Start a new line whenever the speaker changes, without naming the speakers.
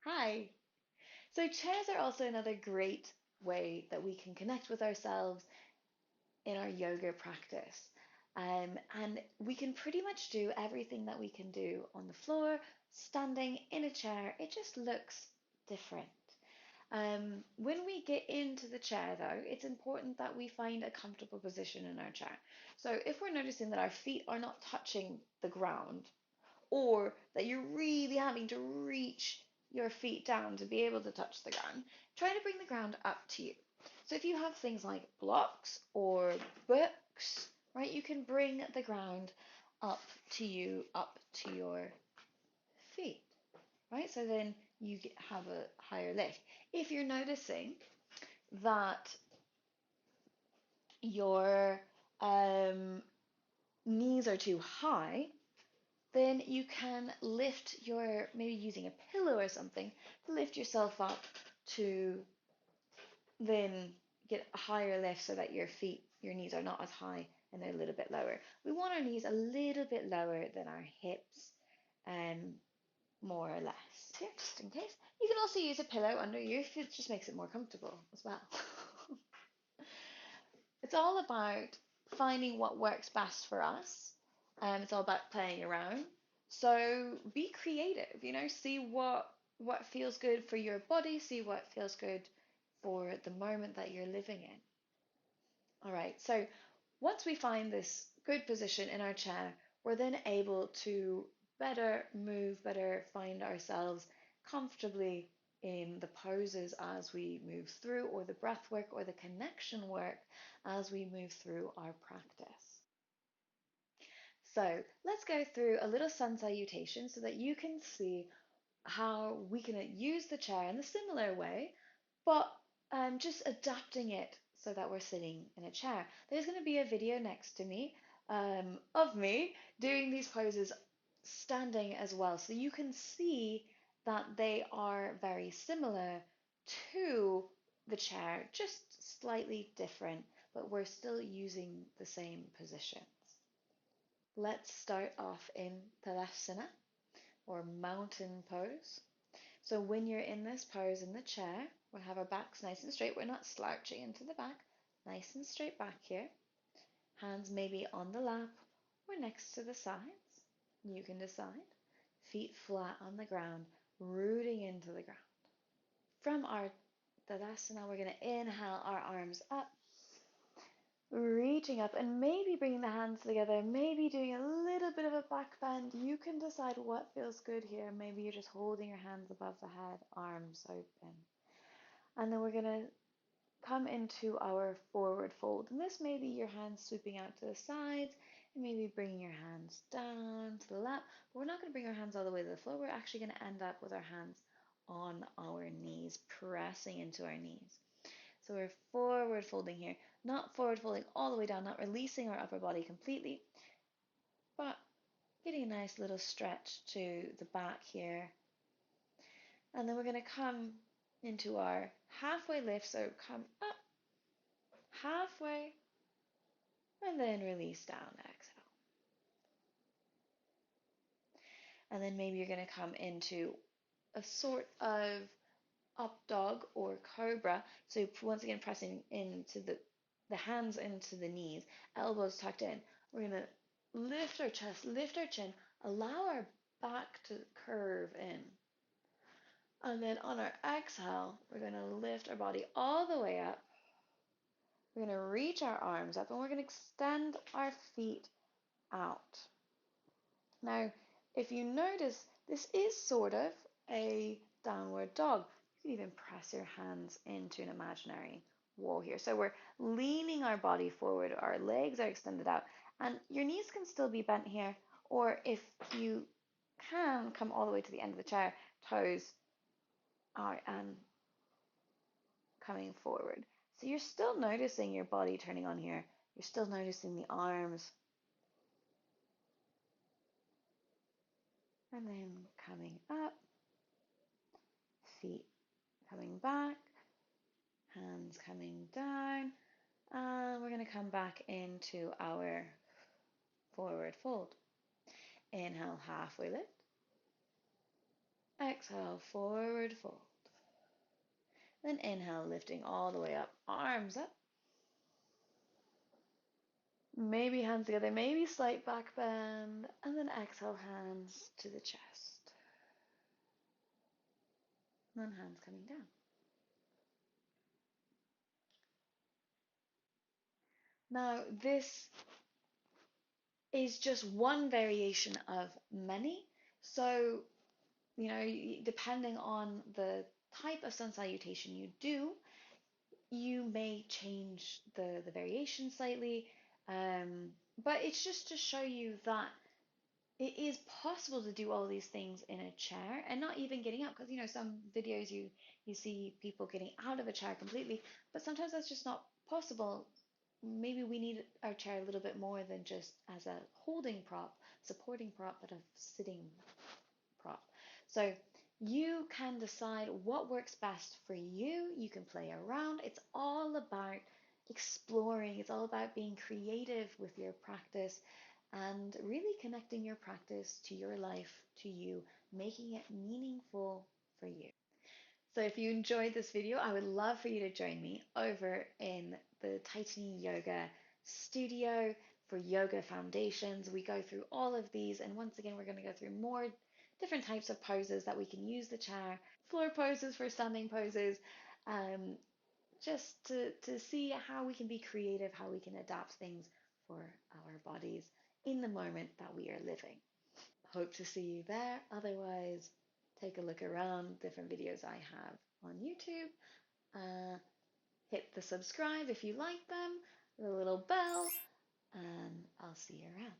Hi. So chairs are also another great way that we can connect with ourselves in our yoga practice. And we can pretty much do everything that we can do on the floor, standing in a chair. It just looks different. When we get into the chair, though, it's important that we find a comfortable position in our chair. So if we're noticing that our feet are not touching the ground, or that you're really having to reach your feet down to be able to touch the ground, try to bring the ground up to you. So if you have things like blocks or books, right, you can bring the ground up to you, up to your feet, right? So then you have a higher lift. If you're noticing that your knees are too high, then you can lift maybe using a pillow or something, to lift yourself up to then get a higher lift so that your knees are not as high and they're a little bit lower. We want our knees a little bit lower than our hips, um, more or less. Here, just in case. You can also use a pillow under you if it just makes it more comfortable as well. It's all about finding what works best for us. It's all about playing around. So be creative, see what feels good for your body, see what feels good for the moment that you're living in. All right, so once we find this good position in our chair, we're then able to better move, better find ourselves comfortably in the poses as we move through, or the breath work or the connection work as we move through our practice. So let's go through a little sun salutation so that you can see how we can use the chair in a similar way, but just adapting it so that we're sitting in a chair. There's going to be a video next to me of me doing these poses standing as well, so you can see that they are very similar to the chair, just slightly different, but we're still using the same positions. Let's start off in Tadasana, or mountain pose. So when you're in this pose in the chair, we'll have our backs nice and straight. We're not slouching into the back. Nice and straight back here. Hands maybe on the lap or next to the sides. You can decide. Feet flat on the ground, rooting into the ground. From our Tadasana, we're going to inhale our arms up, reaching up and maybe bringing the hands together, maybe doing a little bit of a back bend. You can decide what feels good here. Maybe you're just holding your hands above the head, arms open. And then we're going to come into our forward fold. And this may be your hands sweeping out to the sides and maybe bringing your hands down to the lap. But we're not going to bring our hands all the way to the floor. We're actually going to end up with our hands on our knees, pressing into our knees. So we're forward folding here, not forward folding all the way down, not releasing our upper body completely, but getting a nice little stretch to the back here. And then we're going to come into our halfway lift, so come up, halfway, and then release down, exhale. And then maybe you're going to come into a sort of up dog or cobra. So once again, pressing into the hands into the knees, elbows tucked in. We're going to lift our chest, lift our chin, allow our back to curve in. And then on our exhale, we're going to lift our body all the way up. We're going to reach our arms up and we're going to extend our feet out. Now, if you notice, this is sort of a downward dog. You can even press your hands into an imaginary wall here. So we're leaning our body forward, our legs are extended out, and your knees can still be bent here, or if you can, come all the way to the end of the chair, toes are coming forward. So you're still noticing your body turning on here. You're still noticing the arms. And then coming up, feet coming back, hands coming down, and we're going to come back into our forward fold. Inhale, halfway lift. Exhale, forward fold. Then inhale, lifting all the way up, arms up. Maybe hands together, maybe slight back bend, and then exhale, hands to the chest. And then hands coming down. Now, this is just one variation of many. So, depending on the type of sun salutation you do, you may change the variation slightly. But it's just to show you that it is possible to do all these things in a chair and not even getting up, because some videos you see people getting out of a chair completely, but sometimes that's just not possible. Maybe we need our chair a little bit more than just as a holding prop, supporting prop, but a sitting prop. So you can decide what works best for you. You can play around. It's all about exploring. It's all about being creative with your practice and really connecting your practice to your life, to you, making it meaningful for you. So if you enjoyed this video, I would love for you to join me over in the Tytoni Yoga studio for yoga foundations. We go through all of these, and once again, we're going to go through more different types of poses that we can use the chair, floor poses for standing poses, um, just to see how we can be creative, how we can adapt things for our bodies in the moment that we are living. Hope to see you there. Otherwise, take a look around different videos I have on YouTube. Uh, Hit the subscribe if you like them, the little bell, and I'll see you around.